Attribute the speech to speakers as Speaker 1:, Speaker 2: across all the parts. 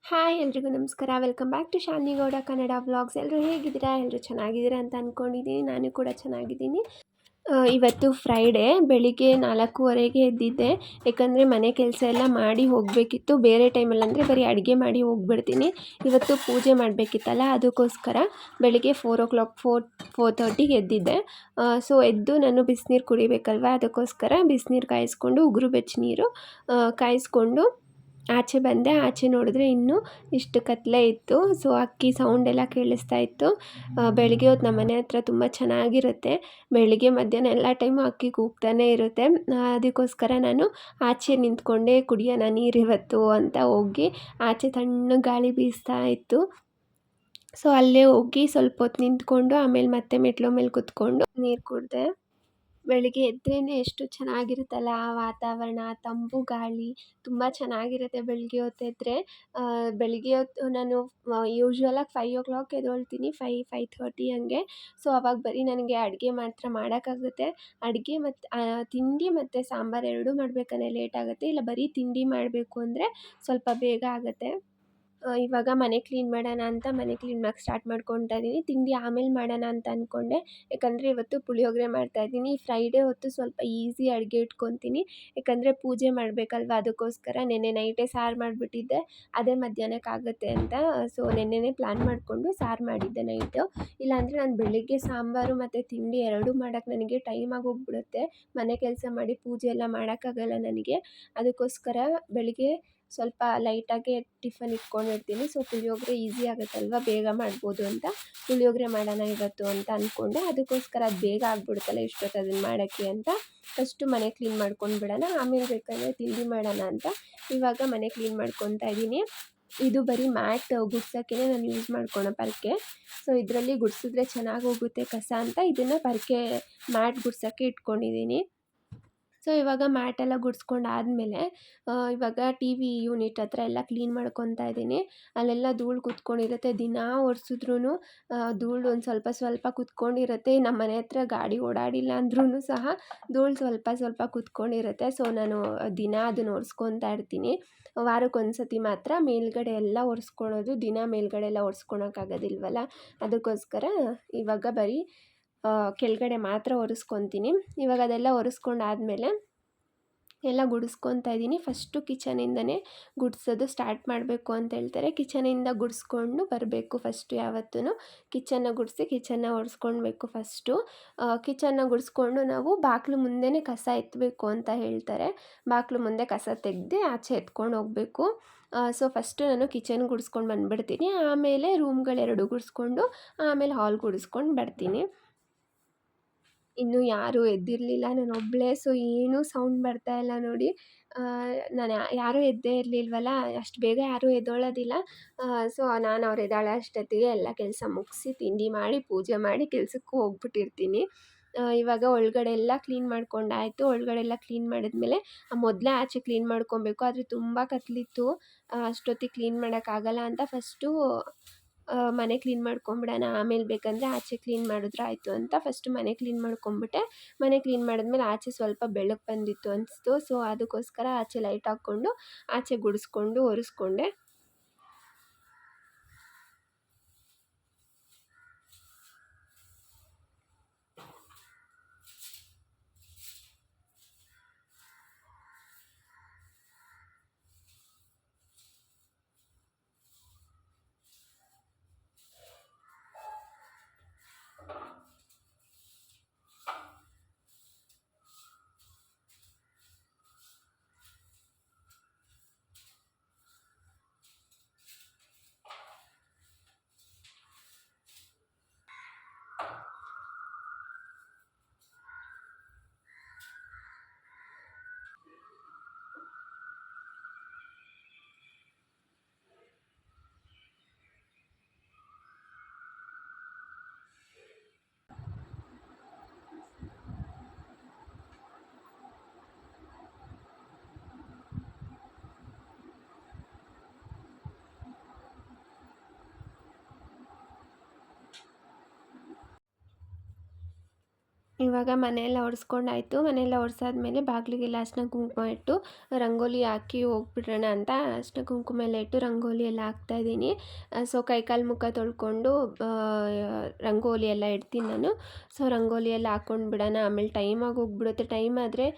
Speaker 1: Hi ಎಲ್ರಿಗೂ ನಮಸ್ಕಾರ. Welcome back to ಶಾಲಿನಿಗೌಡ Kannada vlogs. ಎಲ್ಲರೂ ಹೇಗಿದ್ದೀರಾ? ಎಲ್ಲರೂ ಚೆನ್ನಾಗಿದ್ದೀರಾ ಅಂತ ಅಂದ್ಕೊಂಡಿದ್ದೀನಿ. ನಾನು ಕೂಡ ಚೆನ್ನಾಗಿದ್ದೀನಿ. ಇವತ್ತು ಫ್ರೈಡೇ ಬೆಳಿಗ್ಗೆ 4:15ಗೆ ಎದ್ದಿದ್ದೆ. ಯಾಕಂದರೆ ಮನೆ ಕೆಲಸ ಎಲ್ಲ ಮಾಡಿ ಹೋಗಬೇಕಿತ್ತು. ಬೇರೆ ಟೈಮಲ್ಲಂದರೆ ಬರೀ ಅಡುಗೆ ಮಾಡಿ ಹೋಗ್ಬಿಡ್ತೀನಿ. ಇವತ್ತು ಪೂಜೆ ಮಾಡಬೇಕಿತ್ತಲ್ಲ, ಅದಕ್ಕೋಸ್ಕರ ಬೆಳಿಗ್ಗೆ 4:30ಗೆ ಎದ್ದಿದ್ದೆ. ಸೊ ಎದ್ದು ನಾನು ಬಿಸಿನೀರು ಕುಡಿಬೇಕಲ್ವ, ಅದಕ್ಕೋಸ್ಕರ ಬಿಸಿನೀರು ಕಾಯಿಸ್ಕೊಂಡು ಉಗುರು ಬೆಚ್ಚ ನೀರು ಕಾಯಿಸ್ಕೊಂಡು ಆಚೆ ಬಂದೆ. ಆಚೆ ನೋಡಿದ್ರೆ ಇನ್ನೂ ಇಷ್ಟು ಕತ್ತಲೆ ಇತ್ತು. ಸೊ ಅಕ್ಕಿ ಸೌಂಡ್ ಎಲ್ಲ ಕೇಳಿಸ್ತಾ ಇತ್ತು. ಬೆಳಗ್ಗೆ ಹೊತ್ತು ನಮ್ಮ ಮನೆ ಹತ್ರ ತುಂಬ ಚೆನ್ನಾಗಿರುತ್ತೆ. ಬೆಳಿಗ್ಗೆ ಮಧ್ಯಾಹ್ನ ಎಲ್ಲ ಟೈಮು ಅಕ್ಕಿ ಕೂಗ್ತಾನೇ ಇರುತ್ತೆ. ಅದಕ್ಕೋಸ್ಕರ ನಾನು ಆಚೆ ನಿಂತ್ಕೊಂಡೆ, ಕುಡಿಯೋಣ ನೀರಿವತ್ತು ಅಂತ ಹೋಗಿ ಆಚೆ ತಣ್ಣಗೆ ಗಾಳಿ ಬೀಸ್ತಾ ಇತ್ತು. ಸೊ ಅಲ್ಲೇ ಹೋಗಿ ಸ್ವಲ್ಪ ಹೊತ್ತು ನಿಂತ್ಕೊಂಡು ಆಮೇಲೆ ಮತ್ತೆ ಮೆಟ್ಲು ಮೇಲೆ ಕುತ್ಕೊಂಡು ನೀರು ಕುಡಿದೆ. ಬೆಳಿಗ್ಗೆ ಎದ್ರೇ ಎಷ್ಟು ಚೆನ್ನಾಗಿರುತ್ತಲ್ಲ ಆ ವಾತಾವರಣ, ತಂಪು ಗಾಳಿ ತುಂಬ ಚೆನ್ನಾಗಿರುತ್ತೆ ಬೆಳಿಗ್ಗೆ ಹೊತ್ತೆದ್ರೆ. ಬೆಳಿಗ್ಗೆ ಹೊತ್ತು ನಾನು ಯೂಶ್ವಲಾಗಿ 5 o'clock ಎದ್ದೇಳ್ತೀನಿ, 5:30 ಹಂಗೆ. ಸೊ ಅವಾಗ ಬರೀ ನನಗೆ ಅಡುಗೆ ಮಾತ್ರ ಮಾಡೋಕ್ಕಾಗುತ್ತೆ. ಅಡುಗೆ ಮತ್ತು ತಿಂಡಿ ಮತ್ತು ಸಾಂಬಾರು ಎರಡೂ ಮಾಡಬೇಕಂದ್ರೆ ಲೇಟ್ ಆಗುತ್ತೆ. ಇಲ್ಲ ಬರೀ ತಿಂಡಿ ಮಾಡಬೇಕು ಅಂದರೆ ಸ್ವಲ್ಪ ಬೇಗ ಆಗುತ್ತೆ. ಇವಾಗ ಮನೆ ಕ್ಲೀನ್ ಮಾಡೋಣ ಅಂತ ಮನೆ ಕ್ಲೀನ್ ಮಾಡೋಕ್ಕೆ ಸ್ಟಾರ್ಟ್ ಮಾಡ್ಕೊತಾ ಇದ್ದೀನಿ. ತಿಂಡಿ ಆಮೇಲೆ ಮಾಡೋಣ ಅಂತ ಅಂದ್ಕೊಂಡೆ. ಯಾಕಂದರೆ ಇವತ್ತು ಪುಳಿಯೋಗರೆ ಮಾಡ್ತಾಯಿದ್ದೀನಿ. ಫ್ರೈಡೇ ಹೊತ್ತು ಸ್ವಲ್ಪ ಈಸಿ ಅಡುಗೆ ಇಟ್ಕೊತೀನಿ. ಯಾಕಂದರೆ ಪೂಜೆ ಮಾಡಬೇಕಲ್ವ, ಅದಕ್ಕೋಸ್ಕರ ನೆನ್ನೆ ನೈಟೇ ಸಾರು ಮಾಡಿಬಿಟ್ಟಿದ್ದೆ. ಅದೇ ಮಧ್ಯಾಹ್ನಕ್ಕಾಗುತ್ತೆ ಅಂತ. ಸೊ ನೆನ್ನೆನೇ ಪ್ಲ್ಯಾನ್ ಮಾಡಿಕೊಂಡು ಸಾರು ಮಾಡಿದ್ದೆ ನೈಟು. ಇಲ್ಲಾಂದರೆ ನಾನು ಬೆಳಿಗ್ಗೆ ಸಾಂಬಾರು ಮತ್ತು ತಿಂಡಿ ಎರಡೂ ಮಾಡೋಕ್ಕೆ ನನಗೆ ಟೈಮ್ ಆಗೋಗ್ಬಿಡುತ್ತೆ. ಮನೆ ಕೆಲಸ ಮಾಡಿ ಪೂಜೆ ಎಲ್ಲ ಮಾಡೋಕ್ಕಾಗಲ್ಲ ನನಗೆ. ಅದಕ್ಕೋಸ್ಕರ ಬೆಳಿಗ್ಗೆ ಸ್ವಲ್ಪ ಲೈಟಾಗೆ ಟಿಫನ್ ಇಟ್ಕೊಂಡಿರ್ತೀನಿ. ಸೊ ಪುಳಿಯೋಗರೆ ಈಸಿ ಆಗುತ್ತಲ್ವ, ಬೇಗ ಮಾಡ್ಬೋದು ಅಂತ ಪುಳಿಯೋಗರೆ ಮಾಡೋಣ ಇವತ್ತು ಅಂತ ಅಂದ್ಕೊಂಡೆ. ಅದಕ್ಕೋಸ್ಕರ ಅದು ಬೇಗ ಆಗಿಬಿಡುತ್ತಲ್ಲ ಎಷ್ಟೊತ್ತು ಅದನ್ನು ಮಾಡೋಕ್ಕೆ ಅಂತ ಫಸ್ಟು ಮನೆ ಕ್ಲೀನ್ ಮಾಡ್ಕೊಂಡು ಬಿಡೋಣ, ಆಮೇಲೆ ಬೇಕಾದರೆ ತಿಂಡಿ ಮಾಡೋಣ ಅಂತ ಇವಾಗ ಮನೆ ಕ್ಲೀನ್ ಮಾಡ್ಕೊತಾ ಇದ್ದೀನಿ. ಇದು ಬರೀ ಮ್ಯಾಟ್ ಗುಡ್ಸೋಕ್ಕೆ ನಾನು ಯೂಸ್ ಮಾಡ್ಕೊಳೋ ಪರಕೆ. ಸೊ ಇದರಲ್ಲಿ ಗುಡಿಸಿದ್ರೆ ಚೆನ್ನಾಗಿ ಹೋಗುತ್ತೆ ಕಸ ಅಂತ ಇದನ್ನು ಪರಕೆ ಮ್ಯಾಟ್ ಗುಡ್ಸೋಕ್ಕೆ ಇಟ್ಕೊಂಡಿದ್ದೀನಿ. ಸೊ ಇವಾಗ ಮ್ಯಾಟೆಲ್ಲ ಗುಡಿಸ್ಕೊಂಡಾದ್ಮೇಲೆ ಇವಾಗ ಟಿ ವಿ ಯೂನಿಟ್ ಹತ್ರ ಎಲ್ಲ ಕ್ಲೀನ್ ಮಾಡ್ಕೊತಾ ಇದ್ದೀನಿ. ಅಲ್ಲೆಲ್ಲ ಧೂಳು ಕೂತ್ಕೊಂಡಿರುತ್ತೆ. ದಿನಾ ಒರೆಸಿದ್ರೂ ಧೂಳು ಒಂದು ಸ್ವಲ್ಪ ಸ್ವಲ್ಪ ಕೂತ್ಕೊಂಡಿರುತ್ತೆ. ನಮ್ಮ ಮನೆ ಹತ್ರ ಗಾಡಿ ಓಡಾಡಿಲ್ಲ ಅಂದ್ರೂ ಸಹ ಧೂಳು ಸ್ವಲ್ಪ ಸ್ವಲ್ಪ ಕೂತ್ಕೊಂಡಿರುತ್ತೆ. ಸೊ ನಾನು ದಿನ ಅದನ್ನು ಒರೆಸ್ಕೊತಾ ಇರ್ತೀನಿ. ವಾರಕ್ಕೊಂದು ಸತಿ ಮಾತ್ರ ಮೇಲ್ಗಡೆ ಎಲ್ಲ ಒರೆಸ್ಕೊಳೋದು. ದಿನ ಮೇಲ್ಗಡೆ ಎಲ್ಲ ಒರೆಸ್ಕೊಳಕ್ಕಾಗೋದಿಲ್ವಲ್ಲ, ಅದಕ್ಕೋಸ್ಕರ ಇವಾಗ ಬರೀ ಕೆಳಗಡೆ ಮಾತ್ರ ಒರೆಸ್ಕೊತೀನಿ. ಇವಾಗ ಅದೆಲ್ಲ ಒರೆಸ್ಕೊಂಡಾದ್ಮೇಲೆ ಎಲ್ಲ ಗುಡಿಸ್ಕೊತಾ ಇದ್ದೀನಿ. ಫಸ್ಟು ಕಿಚನಿಂದನೇ ಗುಡಿಸೋದು ಸ್ಟಾರ್ಟ್ ಮಾಡಬೇಕು ಅಂತ ಹೇಳ್ತಾರೆ. ಕಿಚನಿಂದ ಗುಡಿಸ್ಕೊಂಡು ಬರಬೇಕು ಫಸ್ಟು. ಯಾವತ್ತೂ ಕಿಚನ್ನ ಗುಡಿಸಿ ಕಿಚನ್ನ ಒರೆಸ್ಕೊಳ್ಬೇಕು ಫಸ್ಟು. ಕಿಚನ್ನ ಗುಡಿಸ್ಕೊಂಡು ನಾವು ಬಾಗಿಲು ಮುಂದೆನೇ ಕಸ ಎತ್ತಬೇಕು ಅಂತ ಹೇಳ್ತಾರೆ. ಬಾಗಿಲು ಮುಂದೆ ಕಸ ತೆಗೆದು ಆಚೆ ಎತ್ಕೊಂಡು ಹೋಗಬೇಕು. ಸೊ ಫಸ್ಟು ನಾನು ಕಿಚನ್ ಗುಡಿಸ್ಕೊಂಡು ಬಂದುಬಿಡ್ತೀನಿ. ಆಮೇಲೆ ರೂಮ್ಗಳೆರಡು ಗುಡಿಸ್ಕೊಂಡು ಆಮೇಲೆ ಹಾಲ್ ಗುಡಿಸ್ಕೊಂಡು ಬರ್ತೀನಿ. ಇನ್ನೂ ಯಾರೂ ಎದ್ದಿರಲಿಲ್ಲ, ನಾನೊಬ್ಬಳೇ. ಸೊ ಏನೂ ಸೌಂಡ್ ಬರ್ತಾಯಿಲ್ಲ ನೋಡಿ. ನಾನು ಯಾರೂ ಎದ್ದೇ ಇರಲಿಲ್ವಲ್ಲ, ಅಷ್ಟು ಬೇಗ ಯಾರೂ ಎದ್ದೇಳೋದಿಲ್ಲ. ಸೊ ನಾನು ಅವ್ರು ಎದ್ದೇಳೋ ಅಷ್ಟೊತ್ತಿಗೆ ಎಲ್ಲ ಕೆಲಸ ಮುಗಿಸಿ ತಿಂಡಿ ಮಾಡಿ ಪೂಜೆ ಮಾಡಿ ಕೆಲ್ಸಕ್ಕೂ ಹೋಗ್ಬಿಟ್ಟಿರ್ತೀನಿ. ಇವಾಗ ಒಳಗಡೆ ಎಲ್ಲ ಕ್ಲೀನ್ ಮಾಡ್ಕೊಂಡಾಯಿತು. ಒಳಗಡೆ ಎಲ್ಲ ಕ್ಲೀನ್ ಮಾಡಿದ್ಮೇಲೆ ಮೊದಲೇ ಆಚೆ ಕ್ಲೀನ್ ಮಾಡ್ಕೊಬೇಕು. ಆದರೆ ತುಂಬ ಕತ್ಲಿತ್ತು, ಅಷ್ಟೊತ್ತಿಗೆ ಕ್ಲೀನ್ ಮಾಡೋಕ್ಕಾಗಲ್ಲ ಅಂತ ಫಸ್ಟು ಮನೆ ಕ್ಲೀನ್ ಮಾಡ್ಕೊಂಬಿಡೋಣ, ಆಮೇಲೆ ಬೇಕಂದರೆ ಆಚೆ ಕ್ಲೀನ್ ಮಾಡಿದ್ರೆ ಆಯಿತು ಅಂತ ಫಸ್ಟು ಮನೆ ಕ್ಲೀನ್ ಮಾಡ್ಕೊಂಬಿಟ್ಟೆ. ಮನೆ ಕ್ಲೀನ್ ಮಾಡಿದ್ಮೇಲೆ ಆಚೆ ಸ್ವಲ್ಪ ಬೆಳಕು ಬಂದಿತ್ತು ಅನಿಸ್ತು. ಸೊ ಅದಕ್ಕೋಸ್ಕರ ಆಚೆ ಲೈಟ್ ಹಾಕ್ಕೊಂಡು ಆಚೆ ಗುಡಿಸ್ಕೊಂಡು ಒರೆಸ್ಕೊಂಡೆ. ಇವಾಗ ಮನೆಯೆಲ್ಲ ಒರೆಸ್ಕೊಂಡಾಯಿತು. ಮನೆಯೆಲ್ಲ ಒರೆಸಾದ್ಮೇಲೆ ಬಾಗಿಲಿಗೆಲ್ಲ ಅರಿಶಿನ ಕುಂಕುಮ ಇಟ್ಟು ರಂಗೋಲಿ ಹಾಕಿ ಹೋಗ್ಬಿಡೋಣ ಅಂತ ಅರಿಶಿನ ಕುಂಕುಮ ಎಲ್ಲ ಇಟ್ಟು ರಂಗೋಲಿ ಎಲ್ಲ ಹಾಕ್ತಾಯಿದ್ದೀನಿ. ಸೊ ಕೈಕಾಲು ಮುಖ ತೊಳ್ಕೊಂಡು ರಂಗೋಲಿ ಎಲ್ಲ ಇಡ್ತೀನಿ ನಾನು. ಸೊ ರಂಗೋಲಿ ಎಲ್ಲ ಹಾಕ್ಕೊಂಡು ಬಿಡೋಣ, ಆಮೇಲೆ ಟೈಮಾಗಿ ಹೋಗ್ಬಿಡುತ್ತೆ. ಟೈಮ್ ಆದರೆ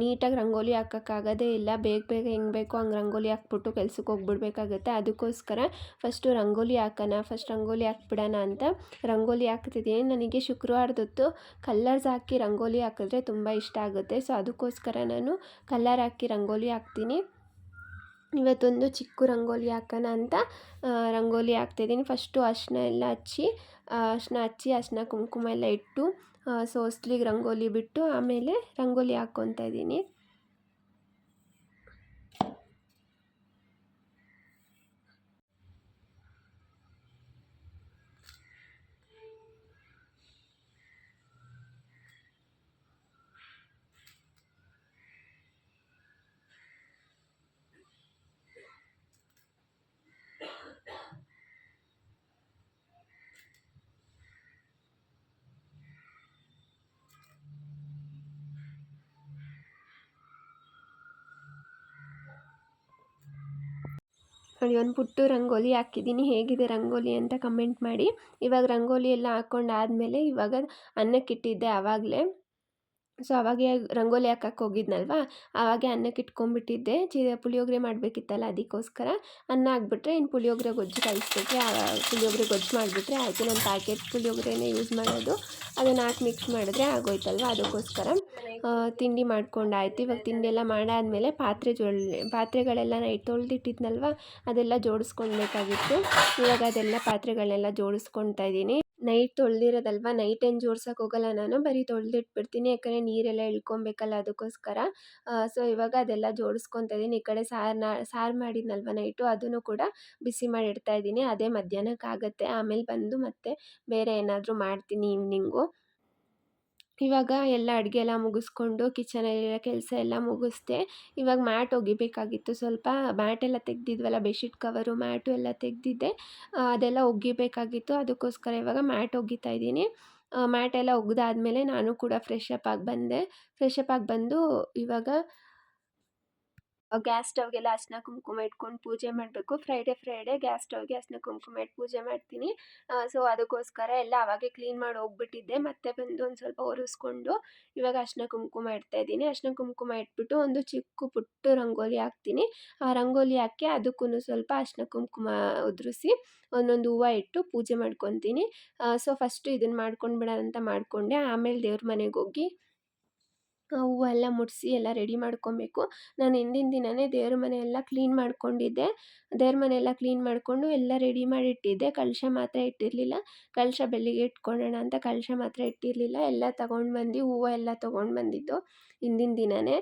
Speaker 1: ನೀಟಾಗಿ ರಂಗೋಲಿ ಹಾಕೋಕ್ಕಾಗೋದೇ ಇಲ್ಲ. ಬೇಗ ಬೇಗ ಹೆಂಗೆ ಬೇಕೋ ಹಂಗೆ ರಂಗೋಲಿ ಹಾಕ್ಬಿಟ್ಟು ಕೆಲ್ಸಕ್ಕೆ ಹೋಗ್ಬಿಡ್ಬೇಕಾಗತ್ತೆ. ಅದಕ್ಕೋಸ್ಕರ ಫಸ್ಟು ರಂಗೋಲಿ ಹಾಕೋಣ, ಫಸ್ಟ್ ರಂಗೋಲಿ ಹಾಕ್ಬಿಡೋಣ ಅಂತ ರಂಗೋಲಿ ಹಾಕ್ತಿದ್ದೀನಿ. ನನಗೆ ಶುಕ್ರವಾರದೊತ್ತು ಕಲ್ಲರ್ಸ್ ಹಾಕಿ ರಂಗೋಲಿ ಹಾಕಿದ್ರೆ ತುಂಬ ಇಷ್ಟ ಆಗುತ್ತೆ. ಸೊ ಅದಕ್ಕೋಸ್ಕರ ನಾನು ಕಲ್ಲರ್ ಹಾಕಿ ರಂಗೋಲಿ ಹಾಕ್ತೀನಿ. ಇವತ್ತೊಂದು ಚಿಕ್ಕ ರಂಗೋಲಿ ಹಾಕೋಣ ಅಂತ ರಂಗೋಲಿ ಹಾಕ್ತಿದ್ದೀನಿ. ಫಸ್ಟು ಅರಿಶಿನ ಎಲ್ಲ ಹಚ್ಚಿ ಅರಿಶಿನ ಕುಂಕುಮ ಎಲ್ಲ ಇಟ್ಟು ಸೊ ಹೊಸ್ಲಿಗೆ ರಂಗೋಲಿ ಬಿಟ್ಟು ಆಮೇಲೆ ರಂಗೋಲಿ ಹಾಕ್ಕೊತಾ ಇದ್ದೀನಿ. ನೋಡಿ, ಒಂದು ಪುಟ್ಟು ರಂಗೋಲಿ ಹಾಕಿದ್ದೀನಿ. ಹೇಗಿದೆ ರಂಗೋಲಿ ಅಂತ ಕಮೆಂಟ್ ಮಾಡಿ. ಇವಾಗ ರಂಗೋಲಿ ಎಲ್ಲ ಹಾಕ್ಕೊಂಡಾದ್ಮೇಲೆ ಇವಾಗ ಅನ್ನಕ್ಕಿಟ್ಟಿದ್ದೆ ಆವಾಗಲೇ. ಸೊ ಅವಾಗೇ ರಂಗೋಲಿ ಹಾಕಕ್ಕೆ ಹೋಗಿದ್ನಲ್ವ, ಆವಾಗೇ ಅನ್ನಕ್ಕೆ ಇಟ್ಕೊಂಡ್ಬಿಟ್ಟಿದ್ದೆ. ಪುಳಿಯೋಗರೆ ಮಾಡಬೇಕಿತ್ತಲ್ಲ, ಅದಕ್ಕೋಸ್ಕರ ಅನ್ನ ಹಾಕ್ಬಿಟ್ರೆ ಇನ್ನು ಪುಳಿಯೋಗರೆ ಗೊಜ್ಜು ಕಲಿಸ್ಬಿಟ್ರೆ ಪುಳಿಯೋಗರೆ ಗೊಜ್ಜು ಮಾಡಿಬಿಟ್ರೆ ಆಯಿತು. ನಾನು ಪ್ಯಾಕೆಟ್ ಪುಳಿಯೋಗರೆನೇ ಯೂಸ್ ಮಾಡೋದು, ಅದನ್ನು ಹಾಕಿ ಮಿಕ್ಸ್ ಮಾಡಿದ್ರೆ ಆಗೋಯ್ತಲ್ವ. ಅದಕ್ಕೋಸ್ಕರ ತಿಂಡಿ ಮಾಡ್ಕೊಂಡಾಯ್ತು. ಇವಾಗ ತಿಂಡಿ ಎಲ್ಲ ಮಾಡಾದಮೇಲೆ ಪಾತ್ರೆಗಳೆಲ್ಲ ನೈಟ್ ತೊಳೆದಿಟ್ಟಿದ್ನಲ್ವ, ಅದೆಲ್ಲ ಜೋಡಿಸ್ಕೊಳ್ಬೇಕಾಗಿತ್ತು. ಇವಾಗ ಅದೆಲ್ಲ ಪಾತ್ರೆಗಳನ್ನೆಲ್ಲ ಜೋಡಿಸ್ಕೊಳ್ತಾ ಇದ್ದೀನಿ. ನೈಟ್ ತೊಳೆದಿರೋದಲ್ವ, ನೈಟ್ ಏನು ಜೋಡ್ಸೋಕೆ ಹೋಗಲ್ಲ ನಾನು, ಬರೀ ತೊಳೆದಿಟ್ಬಿಡ್ತೀನಿ. ಯಾಕಂದರೆ ನೀರೆಲ್ಲ ಇಳ್ಕೊಬೇಕಲ್ಲ, ಅದಕ್ಕೋಸ್ಕರ. ಸೊ ಇವಾಗ ಅದೆಲ್ಲ ಜೋಡಿಸ್ಕೊತಾ ಇದ್ದೀನಿ. ಈ ಕಡೆ ಸಾರು ಮಾಡಿದ್ನಲ್ವ ನೈಟು, ಅದನ್ನು ಕೂಡ ಬಿಸಿ ಮಾಡಿ ಇಡ್ತಾ ಇದ್ದೀನಿ. ಅದೇ ಮಧ್ಯಾಹ್ನಕ್ಕಾಗತ್ತೆ. ಆಮೇಲೆ ಬಂದು ಮತ್ತೆ ಬೇರೆ ಏನಾದರೂ ಮಾಡ್ತೀನಿ ಈವ್ನಿಂಗು. ಇವಾಗ ಎಲ್ಲ ಅಡುಗೆ ಎಲ್ಲ ಮುಗಿಸ್ಕೊಂಡು ಕಿಚನಲ್ಲಿರೋ ಕೆಲಸ ಎಲ್ಲ ಮುಗಿಸ್ದೆ. ಇವಾಗ ಮ್ಯಾಟ್ ಒಗಿಬೇಕಾಗಿತ್ತು. ಸ್ವಲ್ಪ ಮ್ಯಾಟೆಲ್ಲ ತೆಗೆದಿದ್ವಲ್ಲ, ಬೆಡ್ಶೀಟ್ ಕವರು ಮ್ಯಾಟು ಎಲ್ಲ ತೆಗೆದಿದ್ದೆ, ಅದೆಲ್ಲ ಒಗಿಬೇಕಾಗಿತ್ತು. ಅದಕ್ಕೋಸ್ಕರ ಇವಾಗ ಮ್ಯಾಟ್ ಒಗಿತಾ ಇದ್ದೀನಿ. ಮ್ಯಾಟೆಲ್ಲ ಒಗೆದಾದ್ಮೇಲೆ ನಾನು ಕೂಡ ಫ್ರೆಶ್ ಅಪ್ ಆಗಿ ಬಂದು ಇವಾಗ ಗ್ಯಾಸ್ ಸ್ಟವ್ಗೆಲ್ಲ ಅರಿಶಿನ ಕುಂಕುಮ ಇಟ್ಕೊಂಡು ಪೂಜೆ ಮಾಡಬೇಕು. ಫ್ರೈಡೆ ಗ್ಯಾಸ್ ಸ್ಟವ್ಗೆ ಅರಿಶಿನ ಕುಂಕುಮ ಇಟ್ಟು ಪೂಜೆ ಮಾಡ್ತೀನಿ. ಸೊ ಅದಕ್ಕೋಸ್ಕರ ಎಲ್ಲ ಅವಾಗೇ ಕ್ಲೀನ್ ಮಾಡಿ ಹೋಗ್ಬಿಟ್ಟಿದ್ದೆ. ಮತ್ತೆ ಬಂದು ಒಂದು ಸ್ವಲ್ಪ ಒರೆಸ್ಕೊಂಡು ಇವಾಗ ಅರಿಶಿನ ಕುಂಕುಮ ಇಡ್ತಾ ಇದ್ದೀನಿ. ಅರಿಶಿನ ಕುಂಕುಮ ಇಟ್ಬಿಟ್ಟು ಒಂದು ಚಿಕ್ಕ ಪುಟ್ಟ ರಂಗೋಲಿ ಹಾಕ್ತೀನಿ. ಆ ರಂಗೋಲಿ ಹಾಕಿ ಅದಕ್ಕೂ ಸ್ವಲ್ಪ ಅರಿಶಿನ ಕುಂಕುಮ ಉದುರಿಸಿ ಒಂದೊಂದು ಹೂವು ಇಟ್ಟು ಪೂಜೆ ಮಾಡ್ಕೊತೀನಿ. ಸೊ ಫಸ್ಟು ಇದನ್ನು ಮಾಡ್ಕೊಂಡು ಬಿಡೋಣ ಅಂತ ಮಾಡಿಕೊಂಡೆ. ಆಮೇಲೆ ದೇವ್ರ ಮನೆಗೆ ಹೋಗಿ ಹೂವೆಲ್ಲ ಮುಡಿಸಿ ಎಲ್ಲ ರೆಡಿ ಮಾಡ್ಕೊಬೇಕು. ನಾನು ಹಿಂದಿನ ದಿನವೇ ದೇವ್ರ ಮನೆಯೆಲ್ಲ ಕ್ಲೀನ್ ಮಾಡ್ಕೊಂಡಿದ್ದೆ. ದೇವ್ರ ಮನೆಯೆಲ್ಲ ಕ್ಲೀನ್ ಮಾಡಿಕೊಂಡು ಎಲ್ಲ ರೆಡಿ ಮಾಡಿ ಇಟ್ಟಿದ್ದೆ. ಕಲಶ ಮಾತ್ರ ಇಟ್ಟಿರಲಿಲ್ಲ. ಕಲಶ ಬೆಳಿಗ್ಗೆ ಇಟ್ಕೊಳ್ಳೋಣ ಅಂತ ಕಲಶ ಮಾತ್ರ ಇಟ್ಟಿರಲಿಲ್ಲ. ಎಲ್ಲ ತಗೊಂಡು ಬಂದು ಹೂವು ಎಲ್ಲ ತೊಗೊಂಡು ಬಂದಿದ್ದು ಹಿಂದಿನ ದಿನವೇ.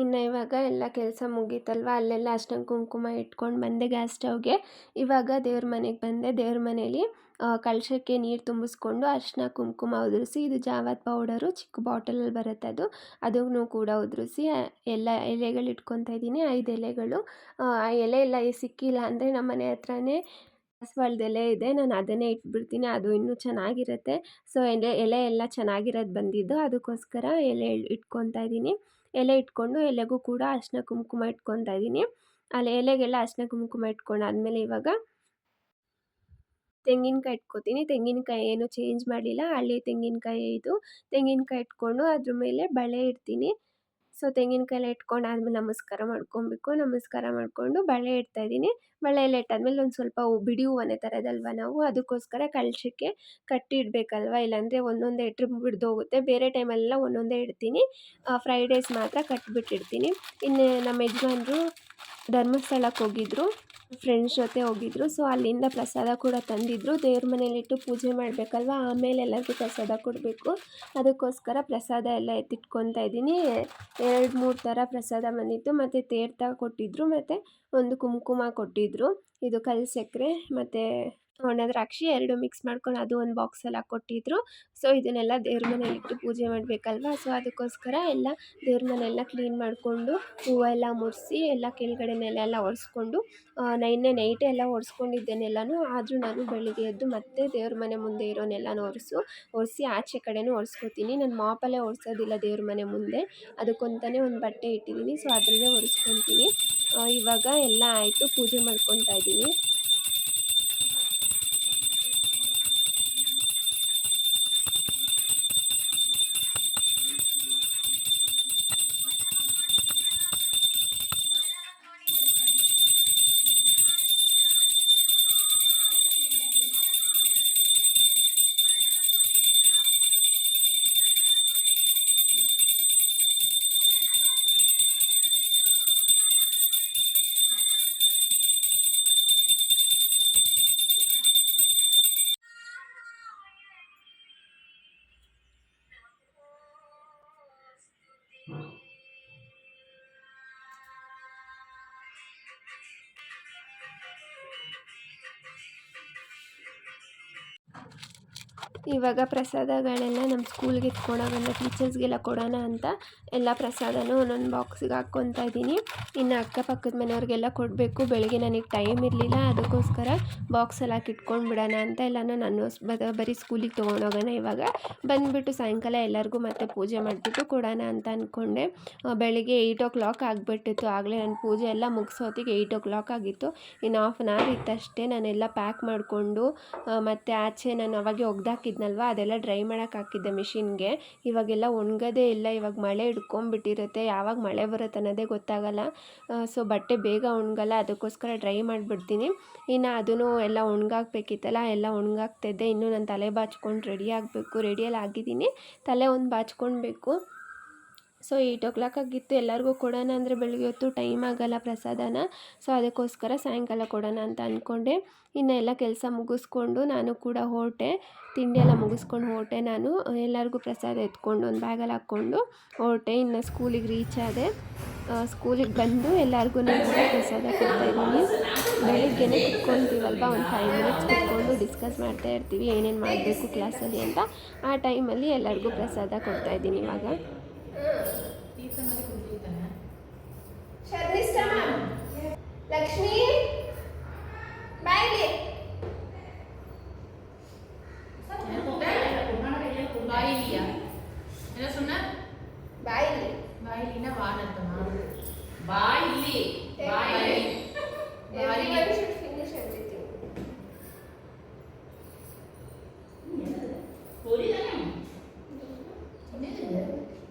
Speaker 1: ಇನ್ನು ಇವಾಗ ಎಲ್ಲ ಕೆಲಸ ಮುಗೀತಲ್ವ, ಅಲ್ಲೆಲ್ಲ ಅರಿಶಿನ ಕುಂಕುಮ ಇಟ್ಕೊಂಡು ಬಂದೆ ಗ್ಯಾಸ್ ಸ್ಟವ್ಗೆ. ಇವಾಗ ದೇವ್ರ ಮನೆಗೆ ಬಂದೆ. ದೇವ್ರ ಮನೇಲಿ ಕಲಶಕ್ಕೆ ನೀರು ತುಂಬಿಸ್ಕೊಂಡು ಅರಿಶಿನ ಕುಂಕುಮ ಉದುರಿಸಿ, ಇದು ಜಾವದ ಪೌಡರು ಚಿಕ್ಕ ಬಾಟಲಲ್ಲಿ ಬರುತ್ತೆ ಅದನ್ನು ಕೂಡ ಉದುರಿಸಿ ಎಲ್ಲ ಎಲೆಗಳು ಇಟ್ಕೊತಾ ಇದ್ದೀನಿ. 5 ಎಲೆಗಳು. ಆ ಎಲೆ ಎಲ್ಲ ಸಿಕ್ಕಿಲ್ಲ ಅಂದರೆ ನಮ್ಮ ಮನೆ ಹತ್ರನೇ ದಾಸವಾಳದ ಎಲೆ ಇದೆ, ನಾನು ಅದನ್ನೇ ಇಟ್ಬಿಡ್ತೀನಿ. ಅದು ಇನ್ನೂ ಚೆನ್ನಾಗಿರುತ್ತೆ. ಸೊ ಎಲೆ ಎಲ್ಲ ಚೆನ್ನಾಗಿರೋದು ಬಂದಿದ್ದು, ಅದಕ್ಕೋಸ್ಕರ ಎಲೆ ಇಟ್ಕೊತಾ ಇದ್ದೀನಿ. ಎಲೆ ಇಟ್ಕೊಂಡು ಎಲೆಗೂ ಕೂಡ ಅರಿಶಿನ ಕುಂಕುಮ ಇಟ್ಕೊತಾ ಇದ್ದೀನಿ. ಅಲ್ಲಿ ಎಲೆಗೆಲ್ಲ ಅರಿಶಿನ ಕುಂಕುಮ ಇಟ್ಕೊಂಡಾದ್ಮೇಲೆ ಇವಾಗ ತೆಂಗಿನಕಾಯಿ ಇಟ್ಕೊತೀನಿ. ತೆಂಗಿನಕಾಯಿ ಏನು ಚೇಂಜ್ ಮಾಡಿಲ್ಲ, ಹಳ್ಳಿ ತೆಂಗಿನಕಾಯಿ ಇದು. ತೆಂಗಿನಕಾಯಿ ಇಟ್ಕೊಂಡು ಅದ್ರ ಮೇಲೆ ಬಳೆ ಇಡ್ತೀನಿ. ಸೊ ತೆಂಗಿನಕಾಯಿ ಎಲ್ಲ ಇಟ್ಕೊಂಡಾದ್ಮೇಲೆ ನಮಸ್ಕಾರ ಮಾಡ್ಕೊಬೇಕು. ನಮಸ್ಕಾರ ಮಾಡಿಕೊಂಡು ಬಳೆ ಇಡ್ತಾ ಇದ್ದೀನಿ. ಬಳೆ ಎಲ್ಲ ಇಟ್ಟಾದ್ಮೇಲೆ ಒಂದು ಸ್ವಲ್ಪ ಬಿಡಿ ಹೂವನ್ನೇ ತರೋದಲ್ವ ನಾವು, ಅದಕ್ಕೋಸ್ಕರ ಕಲಶಕ್ಕೆ ಕಟ್ಟಿ ಇಡಬೇಕಲ್ವ, ಇಲ್ಲಾಂದರೆ ಒಂದೊಂದೇ ಇಟ್ಟರೆ ಬಿಡ್ದೋಗುತ್ತೆ. ಬೇರೆ ಟೈಮೆಲ್ಲ ಒಂದೊಂದೇ ಇಡ್ತೀನಿ. ಫ್ರೈಡೇಸ್ ಮಾತ್ರ ಕಟ್ಬಿಟ್ಟಿಡ್ತೀನಿ. ಇನ್ನು ನಮ್ಮ ಯಜಮಾನ್ರು ಧರ್ಮಸ್ಥಳಕ್ಕೆ ಹೋಗಿದ್ರು, ಫ್ರೆಂಡ್ಸ್ ಜೊತೆ ಹೋಗಿದ್ರು. ಸೊ ಅಲ್ಲಿಂದ ಪ್ರಸಾದ ಕೂಡ ತಂದಿದ್ದರು. ದೇವ್ರ ಮನೇಲಿಟ್ಟು ಪೂಜೆ ಮಾಡಬೇಕಲ್ವ, ಆಮೇಲೆ ಎಲ್ಲರಿಗೂ ಪ್ರಸಾದ ಕೊಡಬೇಕು. ಅದಕ್ಕೋಸ್ಕರ ಪ್ರಸಾದ ಎಲ್ಲ ಎತ್ತಿಟ್ಕೊತಾ ಇದ್ದೀನಿ. 2-3 ಥರ ಪ್ರಸಾದ ಬಂದಿತ್ತು. ಮತ್ತು ತೀರ್ಥ ಕೊಟ್ಟಿದ್ದರು, ಮತ್ತು ಒಂದು ಕುಂಕುಮ ಕೊಟ್ಟಿದ್ದರು. ಇದು ಕಲ್ಲು ಸಕ್ಕರೆ ಮತ್ತು ಒಣ ದ್ರಾಕ್ಷಿ 2 ಮಿಕ್ಸ್ ಮಾಡ್ಕೊಂಡು ಅದು ಒಂದು ಬಾಕ್ಸಲ್ಲಿ ಹಾಕ್ಕೊಟ್ಟಿದ್ರು. ಸೊ ಇದನ್ನೆಲ್ಲ ದೇವ್ರ ಮನೇಲಿಟ್ಟು ಪೂಜೆ ಮಾಡಬೇಕಲ್ವಾ, ಸೊ ಅದಕ್ಕೋಸ್ಕರ ಎಲ್ಲ ದೇವ್ರ ಮನೆಯೆಲ್ಲ ಕ್ಲೀನ್ ಮಾಡಿಕೊಂಡು ಹೂವೆಲ್ಲ ಮುಡಿಸಿ ಎಲ್ಲ ಕೆಳಗಡೆ ನೆಲ ಎಲ್ಲ ಒರೆಸ್ಕೊಂಡು ನಿನ್ನೆ ನೈಟೇ ಎಲ್ಲ ಒರೆಸ್ಕೊಂಡಿದ್ದೇನೆಲ್ಲನೂ. ಆದರೂ ನಾನು ಬೆಳಿಗ್ಗೆ ಎದ್ದು ಮತ್ತೆ ದೇವ್ರ ಮನೆ ಮುಂದೆ ಇರೋನೆಲ್ಲನೂ ಒರೆಸಿ ಆಚೆ ಕಡೆನೂ ಒರೆಸ್ಕೊತೀನಿ. ನಾನು ಮಾಪಲ್ಲೇ ಒರೆಸೋದಿಲ್ಲ ದೇವ್ರ ಮನೆ ಮುಂದೆ, ಅದಕ್ಕಂತಲೇ ಒಂದು ಬಟ್ಟೆ ಇಟ್ಟಿದ್ದೀನಿ. ಸೊ ಅದರಲ್ಲೇ ಒರೆಸ್ಕೊತೀನಿ. ಇವಾಗ ಎಲ್ಲ ಆಯಿತು, ಪೂಜೆ ಮಾಡ್ಕೊತಾ ಇದ್ದೀನಿ. ಇವಾಗ ಪ್ರಸಾದಗಳೆಲ್ಲ ನಮ್ಮ ಸ್ಕೂಲ್ಗೆ ಎತ್ಕೊಂಡೋಗಲ್ಲ, ಟೀಚರ್ಸ್ಗೆಲ್ಲ ಕೊಡೋಣ ಅಂತ ಎಲ್ಲ ಪ್ರಸಾದನೂ ಒಂದೊಂದು ಬಾಕ್ಸಿಗೆ ಹಾಕ್ಕೊತಾ ಇದ್ದೀನಿ. ಇನ್ನು ಅಕ್ಕಪಕ್ಕದ ಮನೆಯವ್ರಿಗೆಲ್ಲ ಕೊಡಬೇಕು. ಬೆಳಗ್ಗೆ ನನಗೆ ಟೈಮ್ ಇರಲಿಲ್ಲ, ಅದಕ್ಕೋಸ್ಕರ ಬಾಕ್ಸಲ್ಲಿ ಹಾಕಿ ಇಟ್ಕೊಂಡು ಬಿಡೋಣ ಅಂತ ಎಲ್ಲನೂ ನಾನು ಬರೀ ಸ್ಕೂಲಿಗೆ ತೊಗೊಂಡೋಗೋಣ. ಇವಾಗ ಬಂದುಬಿಟ್ಟು ಸಾಯಂಕಾಲ ಎಲ್ಲರಿಗೂ ಮತ್ತೆ ಪೂಜೆ ಮಾಡಿಬಿಟ್ಟು ಕೊಡೋಣ ಅಂತ ಅಂದ್ಕೊಂಡೆ. ಬೆಳಗ್ಗೆ 8 ಆಗಿಬಿಟ್ಟಿತ್ತು. ಆಗಲೇ ನನ್ನ ಪೂಜೆ ಎಲ್ಲ ಮುಗಿಸೋತ್ತಿಗೆ 8 ಆಗಿತ್ತು. ಇನ್ನು ಹಾಫ್ ಆನ್ ಅವರ್ ಇತ್ತಷ್ಟೇ. ನಾನೆಲ್ಲ ಪ್ಯಾಕ್ ಮಾಡಿಕೊಂಡು ಮತ್ತು ಆಚೆ ನಾನು ಅವಾಗೆ ಒಗ್ದಾಕಿದ್ನಲ್ವ, ಅದೆಲ್ಲ ಡ್ರೈ ಮಾಡೋಕೆ ಹಾಕಿದ್ದೆ ಮಿಷಿನ್ಗೆ. ಇವಾಗೆಲ್ಲ ಒಣಗೋದೇ ಇಲ್ಲ. ಇವಾಗ ಮಳೆ ಹಿಡ್ಕೊಂಬಿಟ್ಟಿರುತ್ತೆ, ಯಾವಾಗ ಮಳೆ ಬರುತ್ತೆ ಅನ್ನೋದೇ ಗೊತ್ತಾಗಲ್ಲ. ಸೊ ಬಟ್ಟೆ ಬೇಗ ಒಣಗಲ್ಲ, ಅದಕ್ಕೋಸ್ಕರ ಡ್ರೈ ಮಾಡಿಬಿಡ್ತೀನಿ. ಇನ್ನು ಅದೂ ಎಲ್ಲ ಒಣಗಾಕ್ಬೇಕಿತ್ತಲ್ಲ, ಎಲ್ಲ ಒಣಗಾಕ್ತಿದ್ದೆ. ಇನ್ನೂ ನಾನು ತಲೆ ಬಾಚ್ಕೊಂಡು ರೆಡಿ ಆಗಬೇಕು. ರೆಡಿಯಲ್ಲಿ ಆಗಿದ್ದೀನಿ, ತಲೆ ಒಂದು ಬಾಚ್ಕೊಳ್ಬೇಕು. ಸೊ 8 ಆಗಿತ್ತು. ಎಲ್ಲರಿಗೂ ಕೊಡೋಣ ಅಂದರೆ ಬೆಳಗ್ಗೆ ಹೊತ್ತು ಟೈಮ್ ಆಗೋಲ್ಲ ಪ್ರಸಾದನ. ಸೊ ಅದಕ್ಕೋಸ್ಕರ ಸಾಯಂಕಾಲ ಕೊಡೋಣ ಅಂತ ಅಂದ್ಕೊಂಡೆ. ಇನ್ನು ಎಲ್ಲ ಕೆಲಸ ಮುಗಿಸ್ಕೊಂಡು ನಾನು ಕೂಡ ಹೊರಟೆ. ತಿಂಡಿ ಎಲ್ಲ ಮುಗಿಸ್ಕೊಂಡು ಹೊರಟೆ. ನಾನು ಎಲ್ಲರಿಗೂ ಪ್ರಸಾದ ಎತ್ಕೊಂಡು ಒಂದು ಬ್ಯಾಗಲ್ಲಿ ಹಾಕ್ಕೊಂಡು ಹೊರಟೆ. ಇನ್ನು ಸ್ಕೂಲಿಗೆ ರೀಚ್ ಆದೆ. ಸ್ಕೂಲಿಗೆ ಬಂದು ಎಲ್ಲರಿಗೂ ಪ್ರಸಾದ ಕೊಡ್ತಾಯಿದ್ದೀನಿ. ಬೆಳಿಗ್ಗೆನೇ ಕುತ್ಕೊಳ್ತೀವಲ್ವ, ಒಂದು 5 ಮಿನಿಟ್ಸ್ ಕುತ್ಕೊಂಡು ಡಿಸ್ಕಸ್ ಮಾಡ್ತಾ ಇರ್ತೀವಿ ಏನೇನು ಮಾಡಬೇಕು ಕ್ಲಾಸಲ್ಲಿ ಅಂತ. ಆ ಟೈಮಲ್ಲಿ ಎಲ್ಲರಿಗೂ ಪ್ರಸಾದ ಕೊಡ್ತಾಯಿದ್ದೀನಿ ಇವಾಗ. ಲಕ್ಷ್ಮಿ ಬಾಯಿಲಿ
Speaker 2: ಬಾಯಿಲಿಯಾ ಎಲ್ಲ ಸುಮ್ಮನೆ
Speaker 1: ಬಾಯಿಲಿ
Speaker 2: ಬಾಯಿಲಿನ ವಾನಂತಮ್ಮ ಬಾಯಿಲಿ ಬಾಯಿಲಿ
Speaker 1: everyone should finish everything.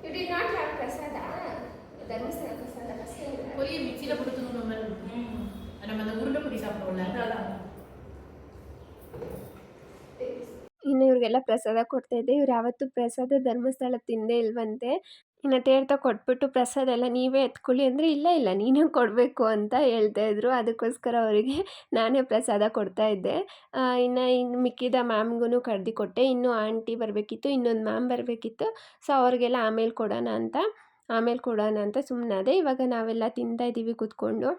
Speaker 1: You did not have prasada. Dharmasthala ಪ್ರಸಾದ
Speaker 2: பொரிய மிக்சியில போட்டு நம்ம அந்த உருண்டை பொடி சாப்பிடுவோம்ல.
Speaker 1: ಇನ್ನು ಇವ್ರಿಗೆಲ್ಲ ಪ್ರಸಾದ ಕೊಡ್ತಾಯಿದ್ದೆ. ಇವ್ರು ಯಾವತ್ತೂ ಪ್ರಸಾದ ಧರ್ಮಸ್ಥಳ ತಿಂದೇ ಇಲ್ವಂತೆ. ಇನ್ನು ತೇರ್ತಾ ಕೊಟ್ಬಿಟ್ಟು ಪ್ರಸಾದ ಎಲ್ಲ ನೀವೇ ಎತ್ಕೊಳ್ಳಿ ಅಂದರೆ, ಇಲ್ಲ ನೀನೇ ಕೊಡಬೇಕು ಅಂತ ಹೇಳ್ತಾಯಿದ್ರು. ಅದಕ್ಕೋಸ್ಕರ ಅವರಿಗೆ ನಾನೇ ಪ್ರಸಾದ ಕೊಡ್ತಾಯಿದ್ದೆ. ಇನ್ನು ಮಿಕ್ಕಿದ ಮ್ಯಾಮ್ಗೂ ಕರೆದು ಕೊಟ್ಟೆ. ಇನ್ನೂ ಆಂಟಿ ಬರಬೇಕಿತ್ತು, ಇನ್ನೊಂದು ಮ್ಯಾಮ್ ಬರಬೇಕಿತ್ತು. ಸೊ ಅವ್ರಿಗೆಲ್ಲ ಆಮೇಲೆ ಕೊಡೋಣ ಅಂತ ಸುಮ್ಮನಾದೆ. ಇವಾಗ ನಾವೆಲ್ಲ ತಿಂತಾಯಿದ್ದೀವಿ ಕೂತ್ಕೊಂಡು.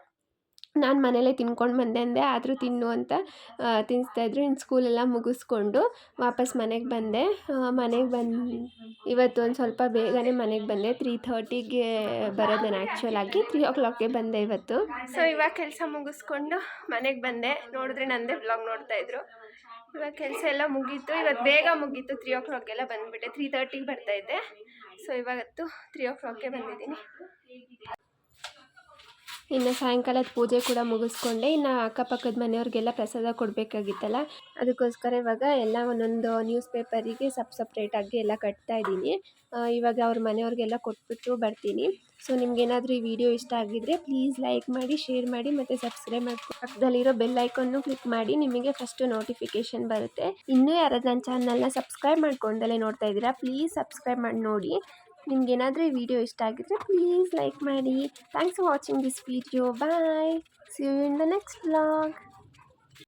Speaker 1: ನಾನು ಮನೇಲೇ ತಿನ್ಕೊಂಡು ಬಂದೆ ಅಂದೆ, ಆದರೂ ತಿನ್ನು ಅಂತ ತಿನ್ನಿಸ್ತಾಯಿದ್ರು. ಇನ್ನು ಸ್ಕೂಲೆಲ್ಲ ಮುಗಿಸ್ಕೊಂಡು ವಾಪಸ್ ಮನೆಗೆ ಬಂದೆ. ಇವತ್ತು ಒಂದು ಸ್ವಲ್ಪ ಬೇಗನೆ ಮನೆಗೆ ಬಂದೆ. 3:30ಗೆ ಬರೋದು ನಾನು ಆ್ಯಕ್ಚುಲಾಗಿ 3 ಬಂದೆ ಇವತ್ತು. ಸೊ ಇವಾಗ ಕೆಲಸ ಮುಗಿಸ್ಕೊಂಡು ಮನೆಗೆ ಬಂದೆ. ನೋಡಿದ್ರೆ ನಂದೇ ವ್ಲಾಗ್ ನೋಡ್ತಾಯಿದ್ರು. ಇವಾಗ ಕೆಲಸ ಎಲ್ಲ ಮುಗೀತು. ಇವತ್ತು ಬೇಗ ಮುಗೀತು. 3 ಬಂದುಬಿಟ್ಟೆ. 3:30ಗೆ ಬರ್ತಾಯಿದ್ದೆ. ಸೊ ಇವತ್ತು 3 ಬಂದಿದ್ದೀನಿ. ಇನ್ನು ಸಾಯಂಕಾಲದ ಪೂಜೆ ಕೂಡ ಮುಗಿಸ್ಕೊಂಡೆ. ಇನ್ನು ಅಕ್ಕಪಕ್ಕದ ಮನೆಯವ್ರಿಗೆಲ್ಲ ಪ್ರಸಾದ ಕೊಡಬೇಕಾಗಿತ್ತಲ್ಲ, ಅದಕ್ಕೋಸ್ಕರ ಇವಾಗ ಎಲ್ಲ ಒಂದೊಂದು ನ್ಯೂಸ್ ಪೇಪರಿಗೆ ಸಪ್ರೇಟಾಗಿ ಎಲ್ಲ ಕಟ್ತಾಯಿದ್ದೀನಿ. ಇವಾಗ ಅವ್ರ ಮನೆಯವ್ರಿಗೆಲ್ಲ ಕೊಟ್ಬಿಟ್ಟು ಬರ್ತೀನಿ. ಸೊ ನಿಮ್ಗೇನಾದರೂ ಈ ವಿಡಿಯೋ ಇಷ್ಟ ಆಗಿದ್ದರೆ ಪ್ಲೀಸ್ ಲೈಕ್ ಮಾಡಿ, ಶೇರ್ ಮಾಡಿ ಮತ್ತು ಸಬ್ಸ್ಕ್ರೈಬ್ ಮಾಡಿ. ಪಕ್ಕದಲ್ಲಿರೋ ಬೆಲ್ ಐಕಾನ್ನು ಕ್ಲಿಕ್ ಮಾಡಿ, ನಿಮಗೆ ಫಸ್ಟು ನೋಟಿಫಿಕೇಷನ್ ಬರುತ್ತೆ. ಇನ್ನೂ ಯಾರಾದರೂ ನನ್ನ ಚಾನಲ್ನ ಸಬ್ಸ್ಕ್ರೈಬ್ ಮಾಡ್ಕೊಂಡಲ್ಲೇ ನೋಡ್ತಾ ಇದ್ದೀರಾ, ಪ್ಲೀಸ್ ಸಬ್ಸ್ಕ್ರೈಬ್ ಮಾಡಿ ನೋಡಿ. ನಿಮಗೇನಾದರೂ ಈ ವಿಡಿಯೋ ಇಷ್ಟ ಆಗಿದ್ದರೆ ಪ್ಲೀಸ್ ಲೈಕ್ ಮಾಡಿ. Thanks for watching this video. Bye. See you in the next vlog.